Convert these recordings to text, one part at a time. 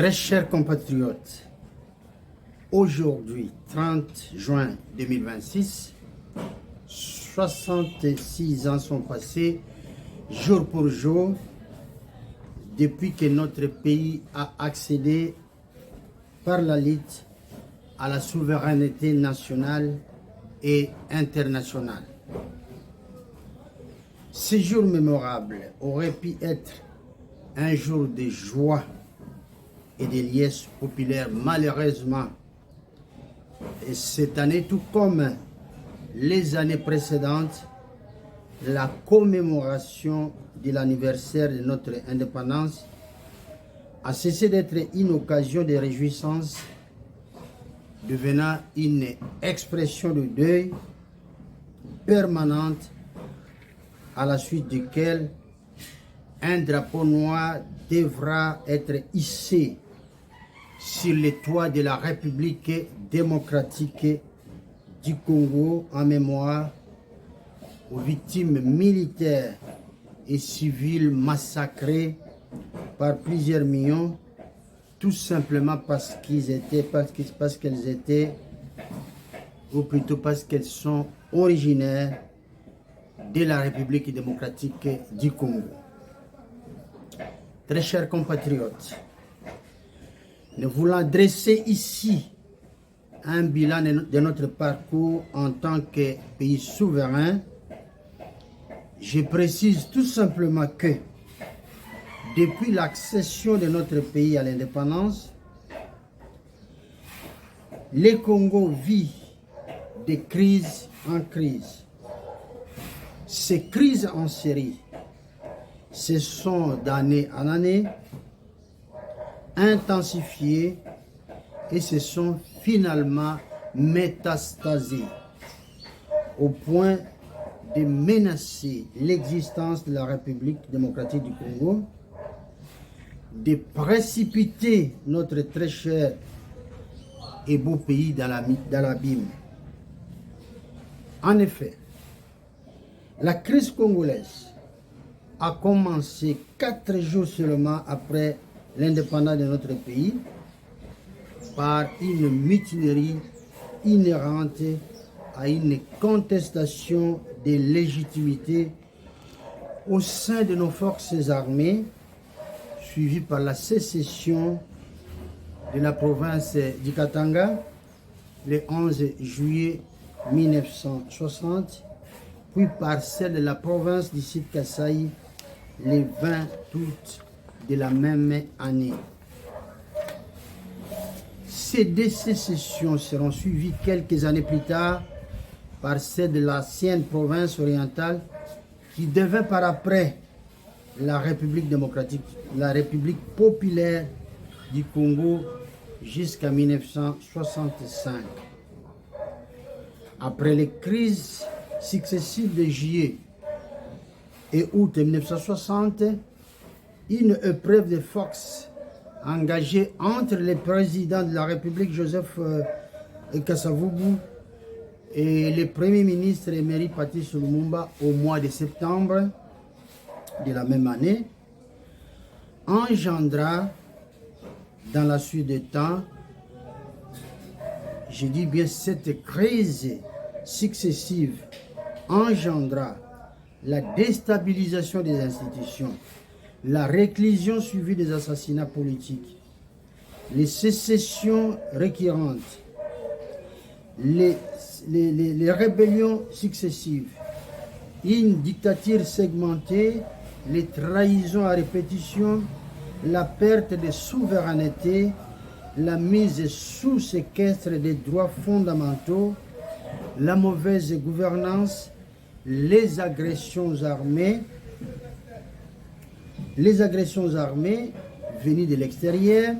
Très chers compatriotes, aujourd'hui, 30 juin 2026, 66 ans sont passés, jour pour jour, depuis que notre pays a accédé par la lutte à la souveraineté nationale et internationale. Ce jour mémorable aurait pu être un jour de joie et de liesse populaire. Malheureusement, et cette année, tout comme les années précédentes, la commémoration de l'anniversaire de notre indépendance a cessé d'être une occasion de réjouissance, devenant une expression de deuil permanente à la suite duquel un drapeau noir devra être hissé sur les toits de la République démocratique du Congo en mémoire aux victimes militaires et civiles massacrées par plusieurs millions, tout simplement parce qu'elles étaient, ou plutôt parce qu'elles sont originaires de la République démocratique du Congo. Très chers compatriotes, nous voulons dresser ici un bilan de notre parcours en tant que pays souverain. Je précise tout simplement que depuis l'accession de notre pays à l'indépendance, le Congo vit de crise en crise. Ces crises en série se sont d'année en année intensifiées et se sont finalement métastasées au point de menacer l'existence de la République démocratique du Congo, de précipiter notre très cher et beau pays dans l'abîme. En effet, la crise congolaise a commencé 4 jours seulement après l'indépendance de notre pays par une mutinerie inhérente à une contestation de légitimité au sein de nos forces armées, suivie par la sécession de la province du Katanga le 11 juillet 1960, puis par celle de la province du Sud Kasaï le 20 août de la même année. Ces deux sécessions seront suivies quelques années plus tard par celle de l'ancienne province orientale qui devint par après la République démocratique, la République populaire du Congo jusqu'à 1965. Après les crises successives de juillet et août 1960, une épreuve de force engagée entre le président de la République Joseph Kasavubu et le premier ministre émérite Patrice Lumumba au mois de septembre de la même année engendra dans la suite du temps, je dis bien cette crise successive engendra la déstabilisation des institutions, la réclusion suivie des assassinats politiques, les sécessions récurrentes, les rébellions successives, une dictature segmentée, les trahisons à répétition, la perte de souveraineté, la mise sous séquestre des droits fondamentaux, la mauvaise gouvernance, les agressions armées venues de l'extérieur,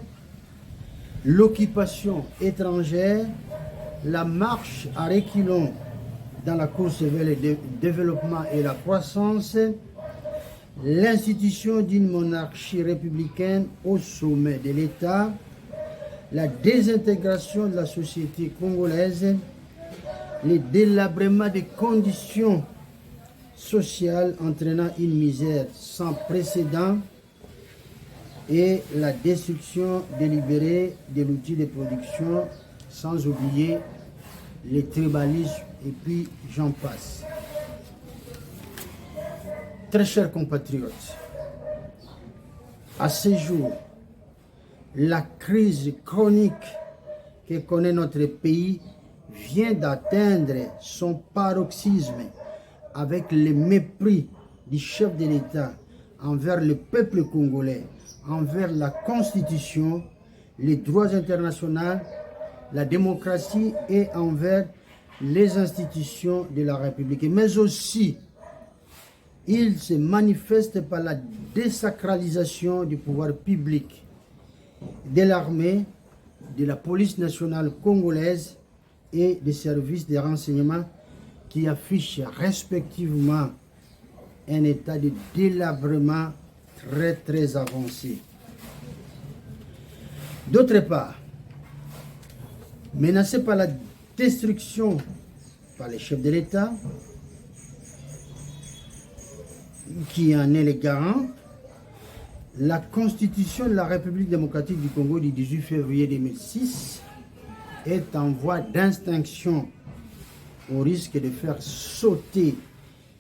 l'occupation étrangère, la marche à reculons dans la course vers le développement et la croissance, l'institution d'une monarchie républicaine au sommet de l'État, la désintégration de la société congolaise, le délabrement des conditions sociales entraînant une misère sans précédent, et la destruction délibérée de l'outil de production, sans oublier les tribalismes et puis j'en passe. Très chers compatriotes, à ce jour, la crise chronique que connaît notre pays vient d'atteindre son paroxysme avec le mépris du chef de l'État envers le peuple congolais, envers la Constitution, les droits internationaux, la démocratie et envers les institutions de la République. Mais aussi, il se manifeste par la désacralisation du pouvoir public, de l'armée, de la police nationale congolaise et des services de renseignement qui affichent respectivement un état de délabrement très avancé. D'autre part, menacé par la destruction par les chefs de l'État, qui en est le garant, la Constitution de la République démocratique du Congo du 18 février 2006 est en voie d'extinction au risque de faire sauter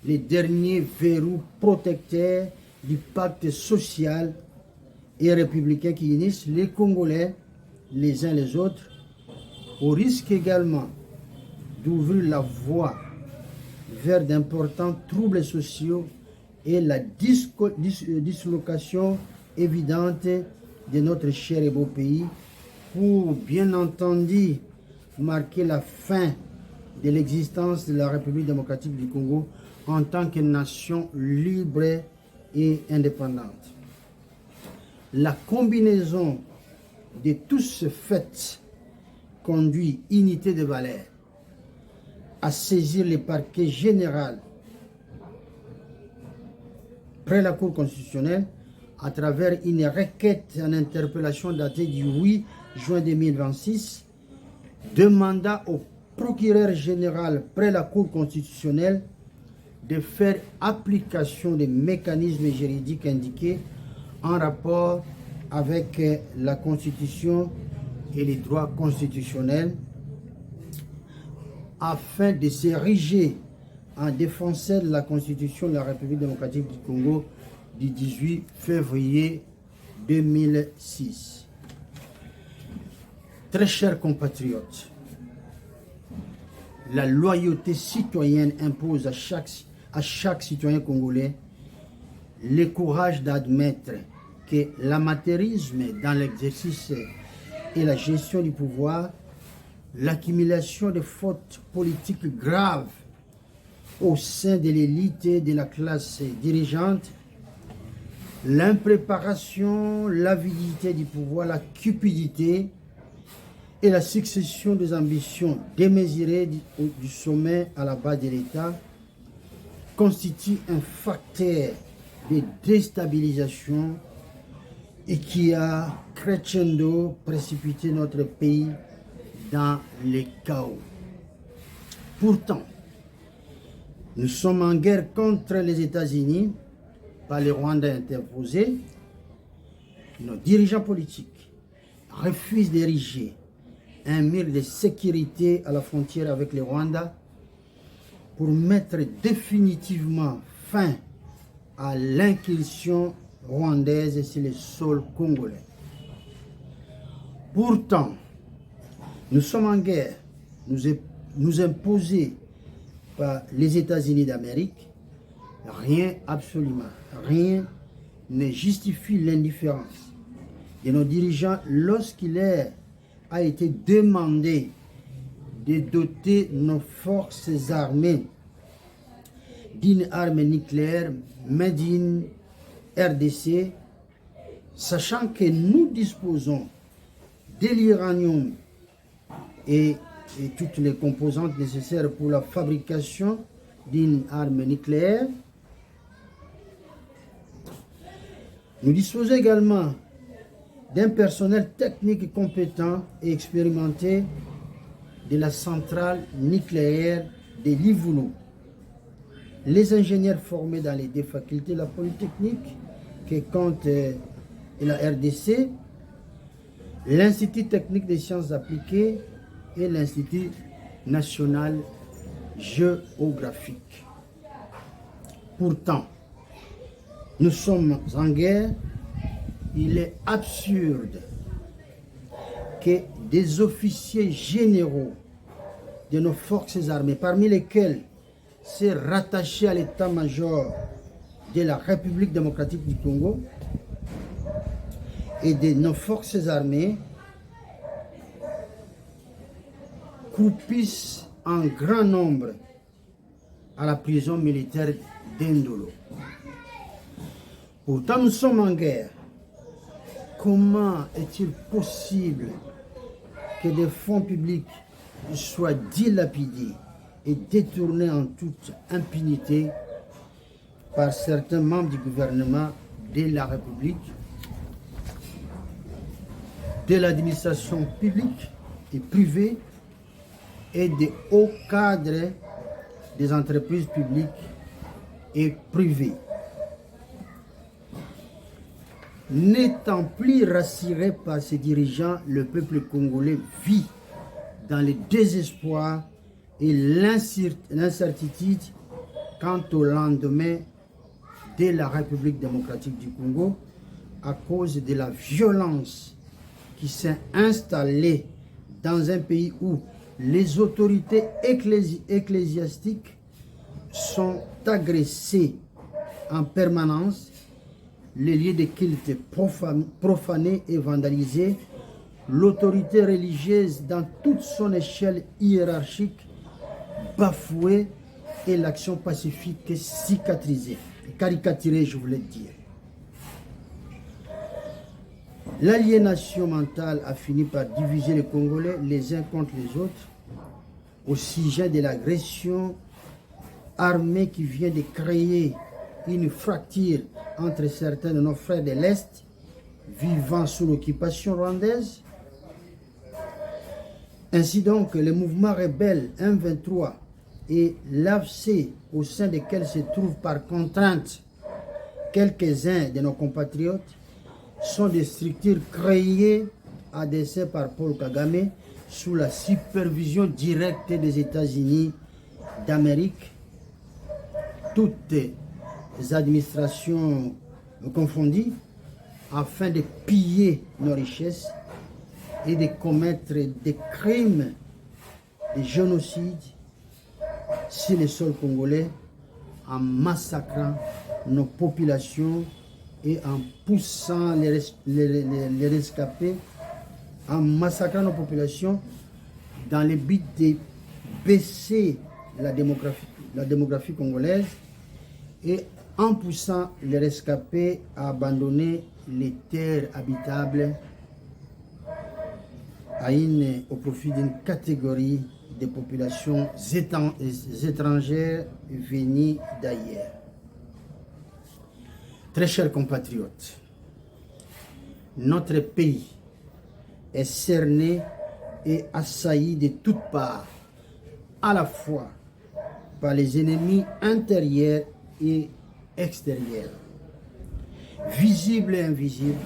les derniers verrous protecteurs du pacte social et républicain qui unissent les Congolais les uns les autres, au risque également d'ouvrir la voie vers d'importants troubles sociaux et la dislocation évidente de notre cher et beau pays pour bien entendu marquer la fin de l'existence de la République démocratique du Congo en tant que nation libre et indépendante. La combinaison de tous ces faits conduit unité de valeurs à saisir le parquet général près la Cour constitutionnelle à travers une requête en interpellation datée du 8 juin 2026 demanda au procureur général près la Cour constitutionnelle de faire application des mécanismes juridiques indiqués en rapport avec la Constitution et les droits constitutionnels afin de s'ériger en défenseur de la Constitution de la République démocratique du Congo du 18 février 2006. Très chers compatriotes, la loyauté citoyenne impose à chaque citoyen congolais le courage d'admettre que l'amateurisme dans l'exercice et la gestion du pouvoir, l'accumulation de fautes politiques graves au sein de l'élite et de la classe dirigeante, l'impréparation, l'avidité du pouvoir, la cupidité et la succession des ambitions démesurées du sommet à la base de l'État constituent un facteur de déstabilisation et qui a crescendo précipité notre pays dans le chaos. Pourtant, nous sommes en guerre contre les États-Unis par les Rwandais interposés. Nos dirigeants politiques refusent d'ériger un mur de sécurité à la frontière avec le Rwanda pour mettre définitivement fin à l'incursion rwandaise sur le sol congolais. Pourtant, nous sommes en guerre, nous imposés par les États-Unis d'Amérique. Rien, absolument rien, ne justifie l'indifférence de nos dirigeants lorsqu'il leur a été demandé de doter nos forces armées d'une arme nucléaire made in RDC, sachant que nous disposons de l'uranium et toutes les composantes nécessaires pour la fabrication d'une arme nucléaire. Nous disposons également d'un personnel technique compétent et expérimenté de la centrale nucléaire de Livulu. Les ingénieurs formés dans les deux facultés de la Polytechnique, qui compte et la RDC, l'Institut technique des sciences appliquées et l'Institut national géographique. Pourtant, nous sommes en guerre. Il est absurde que des officiers généraux de nos forces armées, parmi lesquels c'est rattaché à l'état-major de la République démocratique du Congo et de nos forces armées, croupissent en grand nombre à la prison militaire d'Indolo. Pourtant, nous sommes en guerre. Comment est-il possible que des fonds publics soient dilapidés et détournés en toute impunité par certains membres du gouvernement de la République, de l'administration publique et privée et des hauts cadres des entreprises publiques et privées? N'étant plus rassuré par ses dirigeants, le peuple congolais vit dans le désespoir et l'incertitude quant au lendemain de la République démocratique du Congo à cause de la violence qui s'est installée dans un pays où les autorités ecclésiastiques sont agressées en permanence, les lieux de culte profanés et vandalisés, l'autorité religieuse dans toute son échelle hiérarchique bafouée et l'action pacifique cicatrisée, caricaturée, je voulais dire. L'aliénation mentale a fini par diviser les Congolais les uns contre les autres au sujet de l'agression armée qui vient de créer une fracture entre certains de nos frères de l'Est vivant sous l'occupation rwandaise. Ainsi donc, les mouvements rebelles M23 et l'AFC, au sein desquels se trouvent par contrainte quelques-uns de nos compatriotes, sont des structures créées à dessein par Paul Kagame sous la supervision directe des États-Unis d'Amérique, toutes les administrations confondues, afin de piller nos richesses et de commettre des crimes, des génocides sur les sols congolais en massacrant nos populations et en poussant les rescapés, en massacrant nos populations dans le but de baisser la démographie congolaise et en poussant les rescapés à abandonner les terres habitables au profit d'une catégorie de populations étrangères venues d'ailleurs. Très chers compatriotes, notre pays est cerné et assailli de toutes parts, à la fois par les ennemis intérieurs et extérieurs, visibles et invisibles,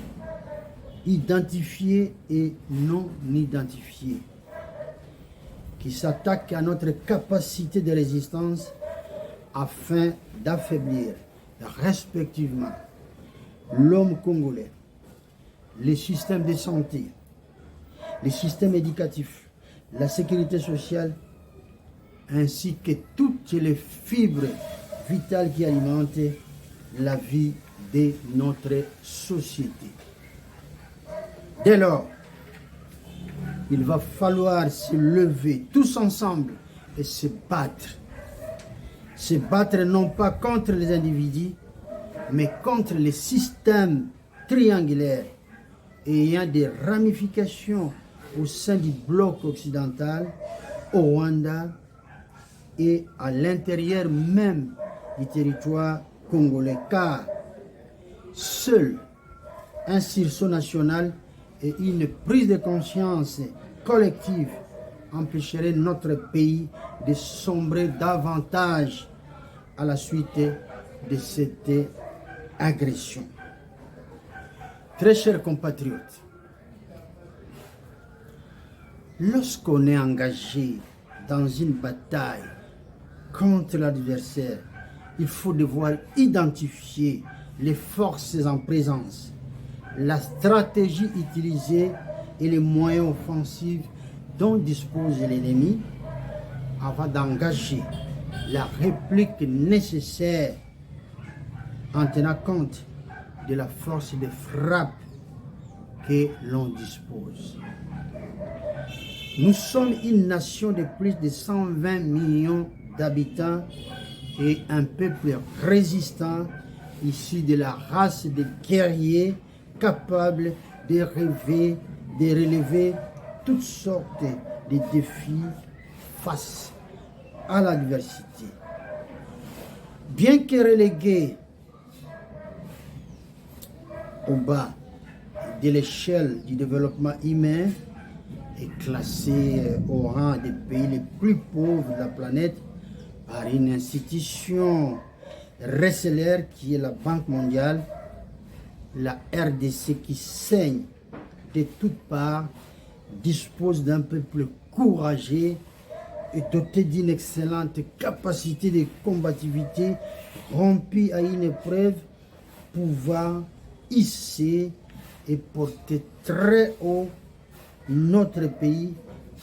identifiés et non identifiés, qui s'attaquent à notre capacité de résistance afin d'affaiblir respectivement l'homme congolais, les systèmes de santé, les systèmes éducatifs, la sécurité sociale, ainsi que toutes les fibres vitales qui alimentent la vie de notre société. Dès lors, il va falloir se lever tous ensemble et se battre. Se battre non pas contre les individus, mais contre les systèmes triangulaires ayant des ramifications au sein du bloc occidental, au Rwanda et à l'intérieur même du territoire congolais, car seul un sursaut national et une prise de conscience collective empêcherait notre pays de sombrer davantage à la suite de cette agression. Très chers compatriotes, lorsqu'on est engagé dans une bataille contre l'adversaire, il faut devoir identifier les forces en présence, la stratégie utilisée et les moyens offensifs dont dispose l'ennemi avant d'engager la réplique nécessaire en tenant compte de la force de frappe que l'on dispose. Nous sommes une nation de plus de 120 millions d'habitants et un peuple résistant issu de la race de guerriers capables de relever toutes sortes de défis face à l'adversité. Bien que relégués au bas de l'échelle du développement humain et classés au rang des pays les plus pauvres de la planète par une institution récélaire qui est la Banque mondiale, la RDC qui saigne de toutes parts dispose d'un peuple courageux et doté d'une excellente capacité de combativité, rompue à une épreuve, pouvant hisser et porter très haut notre pays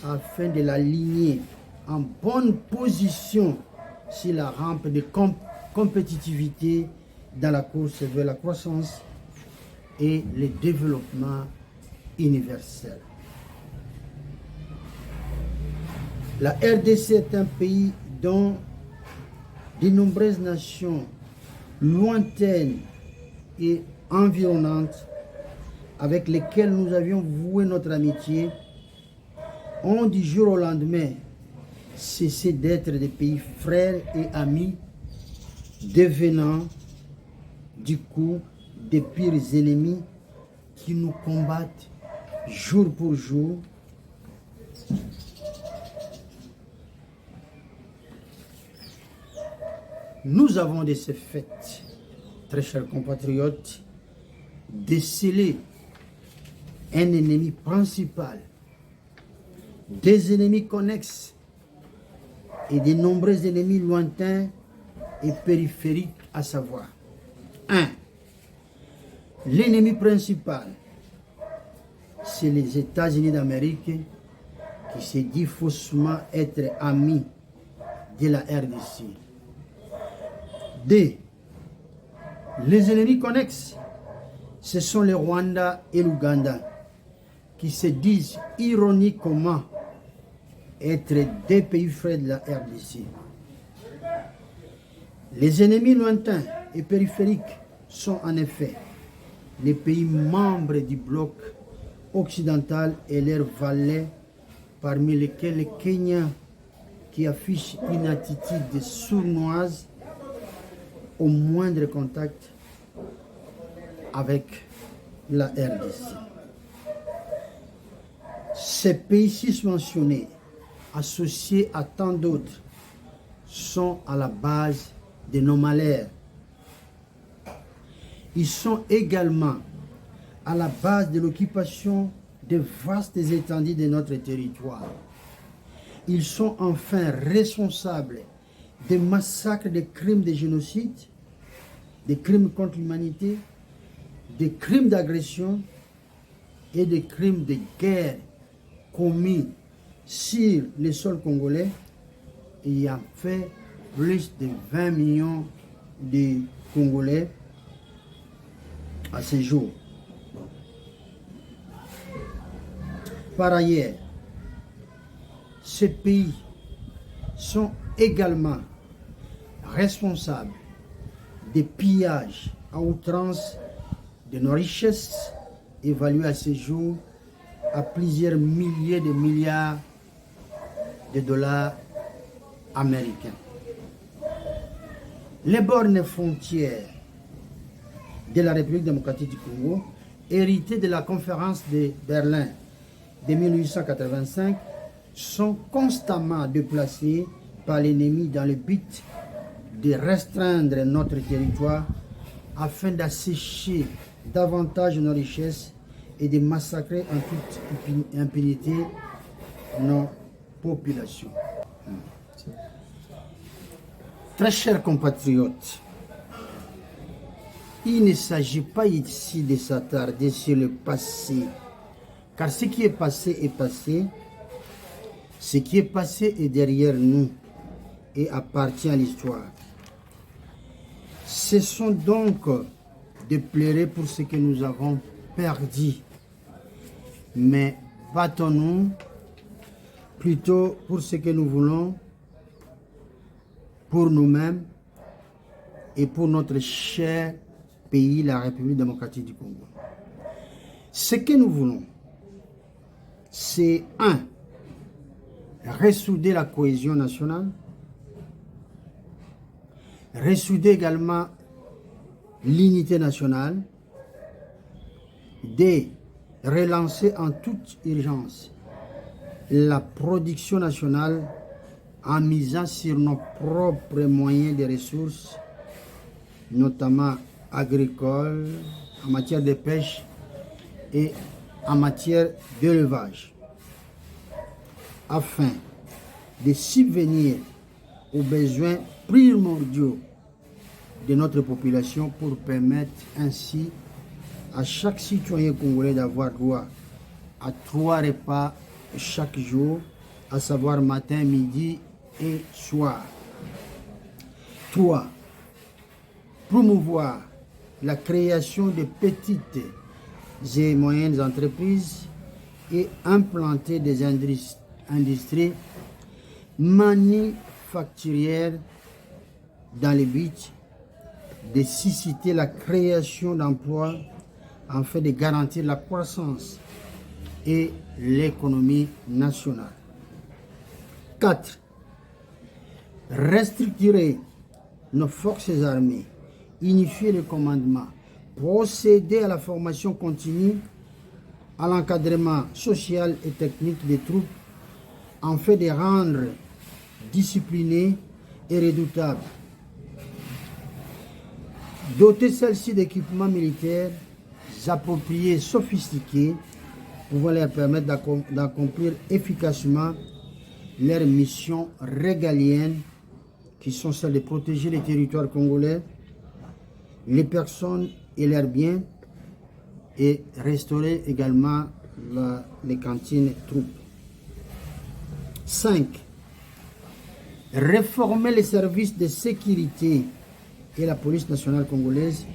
afin de l'aligner en bonne position sur la rampe de compétitivité dans la course vers la croissance et le développement universel. La RDC est un pays dont de nombreuses nations lointaines et environnantes avec lesquelles nous avions voué notre amitié ont du jour au lendemain cessé d'être des pays frères et amis, devenant du coup des pires ennemis qui nous combattent jour pour jour. Nous avons de ce fait, très chers compatriotes, décelé un ennemi principal, des ennemis connexes et de nombreux ennemis lointains et périphériques, à savoir 1. L'ennemi principal, c'est les États-Unis d'Amérique qui se dit faussement être amis de la RDC. 2. Les ennemis connexes, ce sont le Rwanda et l'Ouganda qui se disent ironiquement être deux pays frères de la RDC. Les ennemis lointains et périphériques sont en effet les pays membres du bloc occidental et leurs valets, parmi lesquels le Kenya qui affiche une attitude sournoise au moindre contact avec la RDC. Ces pays susmentionnés, associés à tant d'autres, sont à la base de nos malheurs. Ils sont également à la base de l'occupation de vastes étendues de notre territoire. Ils sont enfin responsables des massacres, des crimes de génocide, des crimes contre l'humanité, des crimes d'agression et des crimes de guerre commis sur le sol congolais et a fait plus de 20 millions de Congolais à ce jour. Par ailleurs, ces pays sont également responsables des pillages à outrance de nos richesses évaluées à ce jour à plusieurs milliers de milliards de dollars américains. Les bornes frontières de la République démocratique du Congo, héritées de la conférence de Berlin de 1885, sont constamment déplacées par l'ennemi dans le but de restreindre notre territoire afin d'assécher davantage nos richesses et de massacrer en toute impunité nos populations. Très chers compatriotes, il ne s'agit pas ici de s'attarder sur le passé, car ce qui est passé est passé. Ce qui est passé est derrière nous et appartient à l'histoire. Cessons donc de pleurer pour ce que nous avons perdu, mais battons-nous plutôt pour ce que nous voulons, pour nous-mêmes et pour notre cher pays, la République démocratique du Congo. Ce que nous voulons, c'est ressouder la cohésion nationale, ressouder également l'unité nationale, de relancer en toute urgence la production nationale en misant sur nos propres moyens de ressources, notamment agricoles, en matière de pêche et en matière d'élevage, afin de subvenir aux besoins primordiaux de notre population pour permettre ainsi à chaque citoyen congolais d'avoir droit à 3 repas chaque jour, à savoir matin, midi et soir. 3. Promouvoir la création de petites et moyennes entreprises et implanter des industries manufacturières dans le but de susciter la création d'emplois afin de garantir la croissance et l'économie nationale. 4. Restructurer nos forces armées, unifier le commandement, procéder à la formation continue, à l'encadrement social et technique des troupes, afin de rendre disciplinées et redoutables. Doter celles-ci d'équipements militaires appropriés, sophistiqués, pouvant leur permettre d'accomplir efficacement leurs missions régaliennes, qui sont celles de protéger les territoires congolais, les personnes et leurs biens, et restaurer également les cantines troupes. 5. Réformer les services de sécurité et la police nationale congolaise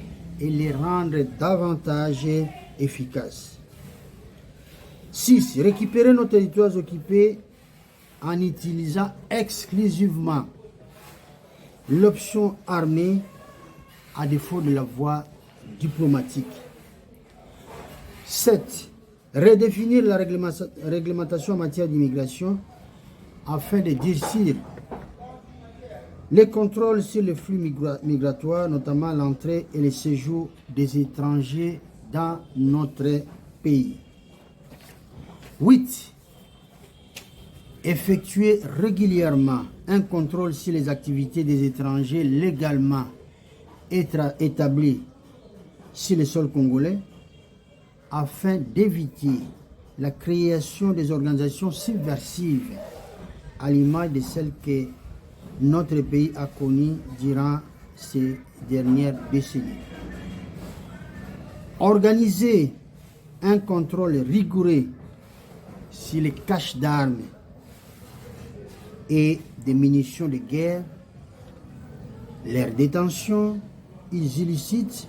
et les rendre davantage efficaces. 6. Récupérer nos territoires occupés en utilisant exclusivement l'option armée à défaut de la voie diplomatique. 7. Redéfinir la réglementation en matière d'immigration afin de durcir les contrôles sur les flux migratoires, notamment l'entrée et le séjour des étrangers dans notre pays. 8. Effectuer régulièrement un contrôle sur les activités des étrangers légalement établis sur le sol congolais afin d'éviter la création des organisations subversives à l'image de celles que notre pays a connues durant ces dernières décennies. Organiser un contrôle rigoureux sur les caches d'armes et des munitions de guerre, leur détention illicite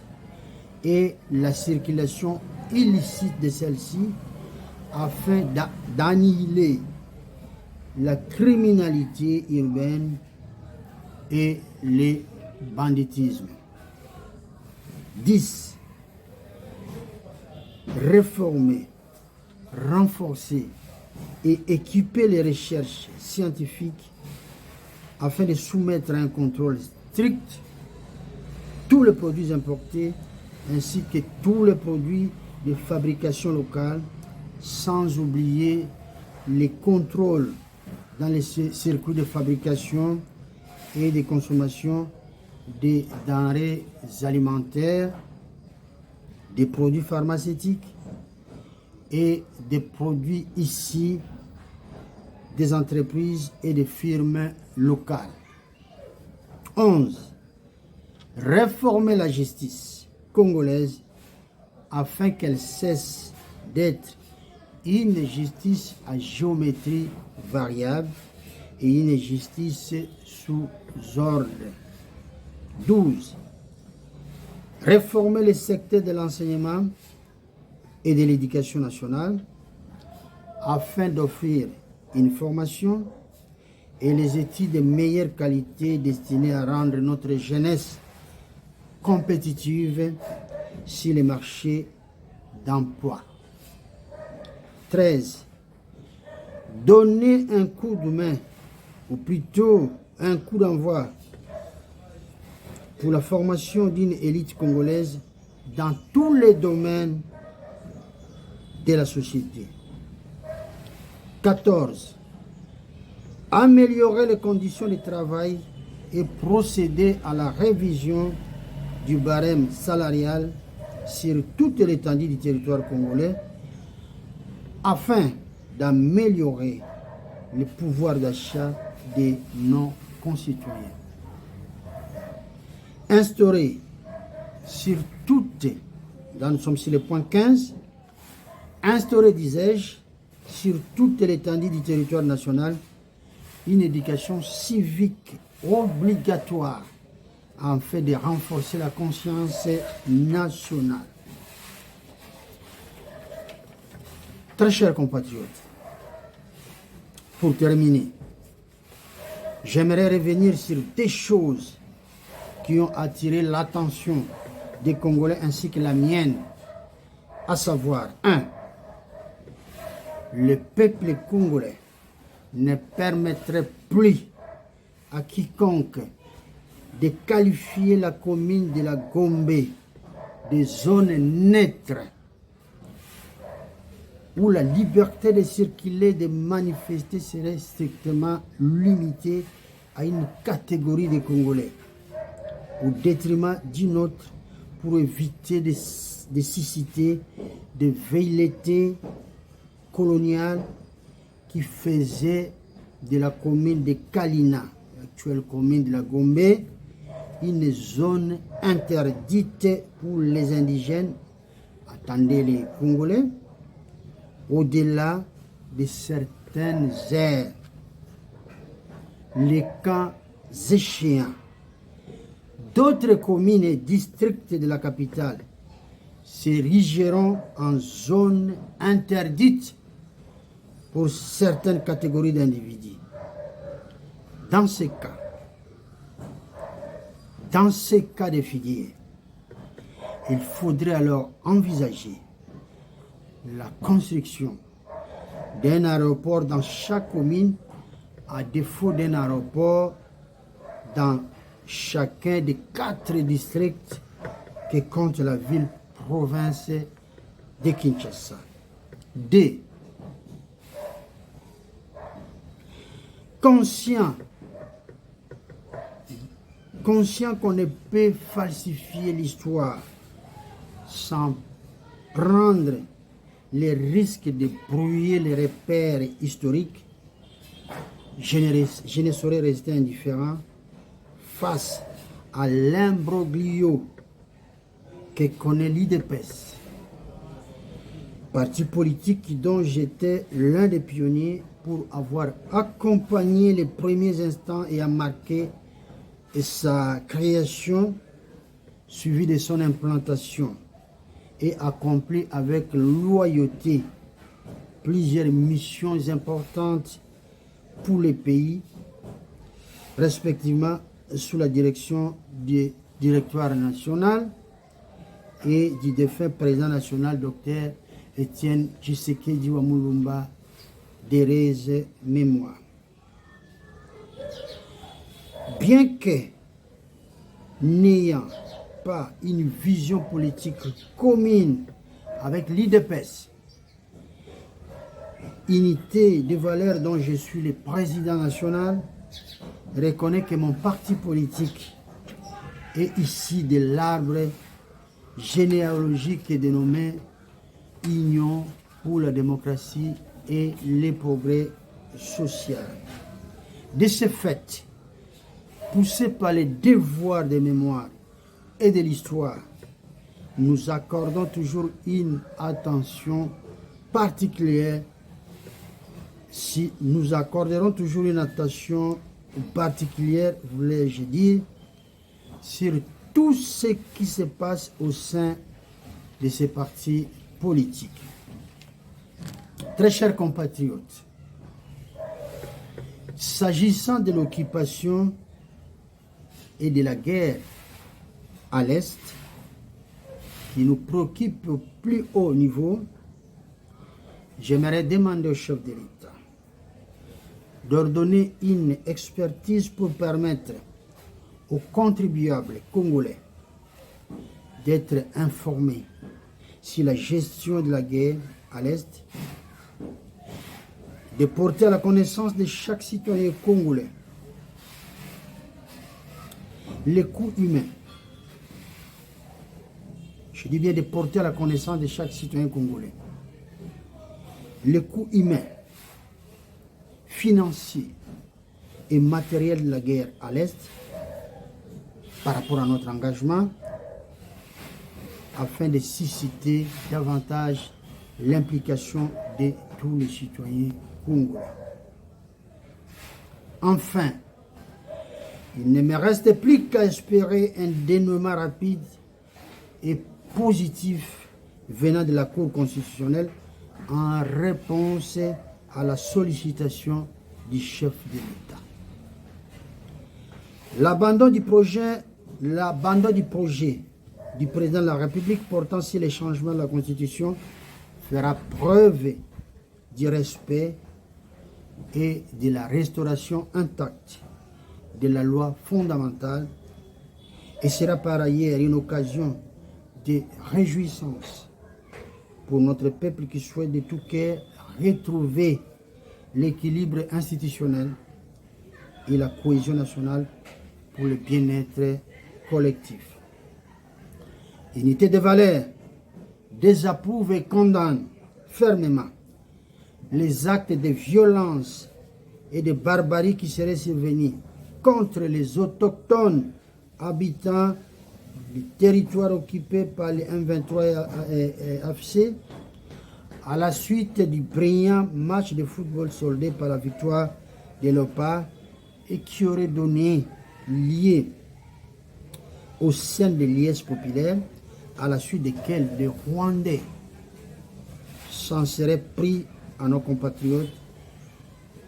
et la circulation illicite de celles-ci afin d'annihiler la criminalité urbaine et le banditisme. 10. Réformer, renforcer et équiper les recherches scientifiques afin de soumettre à un contrôle strict tous les produits importés ainsi que tous les produits de fabrication locale, sans oublier les contrôles dans les circuits de fabrication et de consommation des denrées alimentaires des produits pharmaceutiques et des produits ici des entreprises et des firmes locales. 11. Réformer la justice congolaise afin qu'elle cesse d'être une justice à géométrie variable et une justice sous ordre. 12. Réformer le secteur de l'enseignement et de l'éducation nationale afin d'offrir une formation et les études de meilleure qualité destinées à rendre notre jeunesse compétitive sur les marchés d'emploi. 13. Donner un coup de main, ou plutôt un coup d'envoi pour la formation d'une élite congolaise dans tous les domaines de la société. 14. Améliorer les conditions de travail et procéder à la révision du barème salarial sur toute l'étendue du territoire congolais afin d'améliorer le pouvoir d'achat de nos concitoyens. Instaurer sur toutes, là nous sommes sur le point 15, instaurer, disais-je, sur toute l'étendue du territoire national, une éducation civique obligatoire afin de renforcer la conscience nationale. Très chers compatriotes, pour terminer, j'aimerais revenir sur des choses qui ont attiré l'attention des Congolais ainsi que la mienne, à savoir 1. Le peuple congolais ne permettrait plus à quiconque de qualifier la commune de la Gombe de zone neutre où la liberté de circuler, de manifester serait strictement limitée à une catégorie de Congolais au détriment d'une autre pour éviter de susciter des velléités coloniales qui faisaient de la commune de Kalina, l'actuelle commune de la Gombe, une zone interdite pour les indigènes, attendez les Congolais, au-delà de certaines aires. Les cas échéants, d'autres communes et districts de la capitale s'érigeront en zone interdite pour certaines catégories d'individus. Dans ces cas de figure, il faudrait alors envisager la construction d'un aéroport dans chaque commune, à défaut d'un aéroport dans chacun des 4 districts que compte la ville-province de Kinshasa. 2. Conscient qu'on ne peut falsifier l'histoire sans prendre les risques de brouiller les repères historiques, je ne saurais rester indifférent face à l'imbroglio que connaît l'UDPS, parti politique dont j'étais l'un des pionniers pour avoir accompagné les premiers instants et a marqué sa création, suivie de son implantation, et accompli avec loyauté plusieurs missions importantes pour les pays, respectivement sous la direction du directoire national et du défunt président national, Dr Etienne Tshisekedi Wamulumba, d'heureuse mémoire. Bien que n'ayant pas une vision politique commune avec l'UDPS, unité de valeurs dont je suis le président national, reconnaît que mon parti politique est ici de l'arbre généalogique dénommée Union pour la démocratie et les progrès sociaux. De ce fait, poussés par les devoirs de mémoire et de l'histoire, nous accordons toujours une attention particulière. Si nous accorderons toujours une attention particulière, voulais-je dire, sur tout ce qui se passe au sein de ces partis politiques. Très chers compatriotes, s'agissant de l'occupation et de la guerre à l'Est, qui nous préoccupe au plus haut niveau, j'aimerais demander au chef de l'État d'ordonner une expertise pour permettre aux contribuables congolais d'être informés sur la gestion de la guerre à l'Est, de porter à la connaissance de chaque citoyen congolais les coûts humains. Je dis bien de porter à la connaissance de chaque citoyen congolais les coûts humains, financiers et matériels de la guerre à l'Est par rapport à notre engagement, afin de susciter davantage l'implication de tous les citoyens congolais. Enfin, il ne me reste plus qu'à espérer un dénouement rapide et positif venant de la Cour constitutionnelle en réponse à la sollicitation du chef de l'État. L'abandon du projet du président de la République portant sur les changements de la Constitution fera preuve du respect et de la restauration intacte de la loi fondamentale et sera par ailleurs une occasion de réjouissance pour notre peuple qui souhaite de tout cœur retrouver l'équilibre institutionnel et la cohésion nationale pour le bien-être collectif. Unité de valeurs désapprouve et condamne fermement les actes de violence et de barbarie qui seraient survenus contre les autochtones habitants du territoire occupé par les M23 et AFC à la suite du brillant match de football soldé par la victoire de l'OPA et qui aurait donné lieu au sein de l'IS populaire, à la suite desquels les Rwandais s'en seraient pris à nos compatriotes,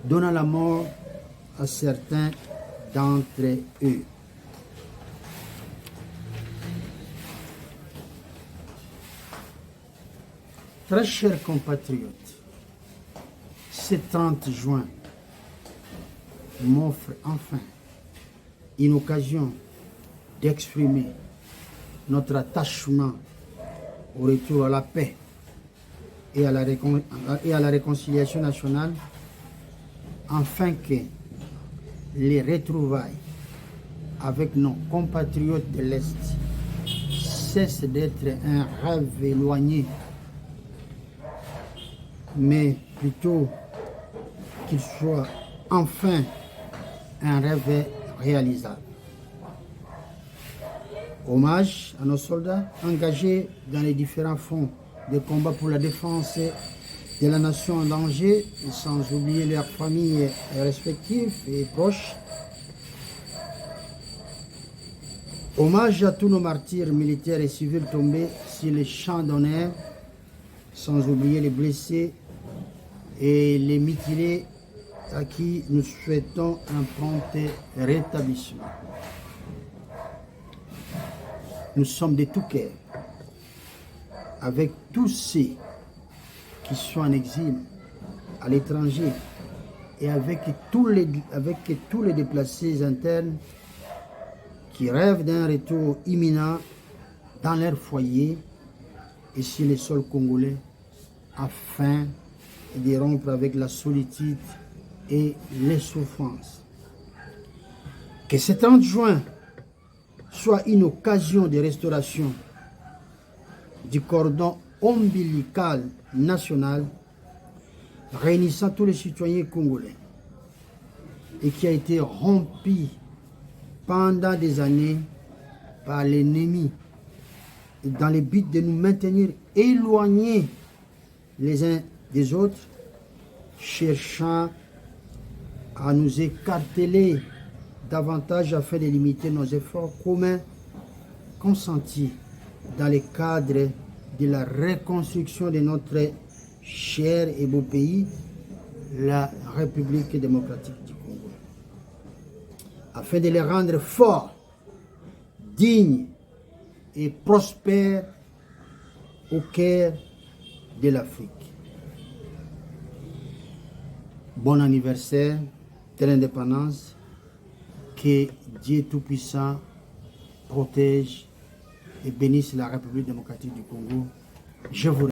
donnant la mort à certains d'entre eux. Très chers compatriotes, ce 30 juin m'offre enfin une occasion d'exprimer notre attachement au retour à la paix et à la réconciliation nationale, afin que les retrouvailles avec nos compatriotes de l'Est cessent d'être un rêve éloigné, mais plutôt qu'il soit enfin un rêve réalisable. Hommage à nos soldats engagés dans les différents fronts de combat pour la défense de la nation en danger, et sans oublier leurs familles respectives et proches. Hommage à tous nos martyrs militaires et civils tombés sur les champs d'honneur, sans oublier les blessés et les mutilés à qui nous souhaitons un prompt rétablissement. Nous sommes de tout cœur avec tous ceux qui sont en exil à l'étranger et avec tous les déplacés internes qui rêvent d'un retour imminent dans leur foyer et sur les sols congolais, afin de rompre avec la solitude et les souffrances. Que ce 30 juin soit une occasion de restauration du cordon ombilical national réunissant tous les citoyens congolais et qui a été rompu pendant des années par l'ennemi dans le but de nous maintenir éloignés les uns des autres, cherchant à nous écarteler davantage afin de limiter nos efforts communs consentis dans le cadre de la reconstruction de notre cher et beau pays, la République démocratique du Congo, afin de les rendre forts, dignes et prospères au cœur de l'Afrique. Bon anniversaire de l'indépendance, que Dieu Tout-Puissant protège et bénisse la République démocratique du Congo. Je vous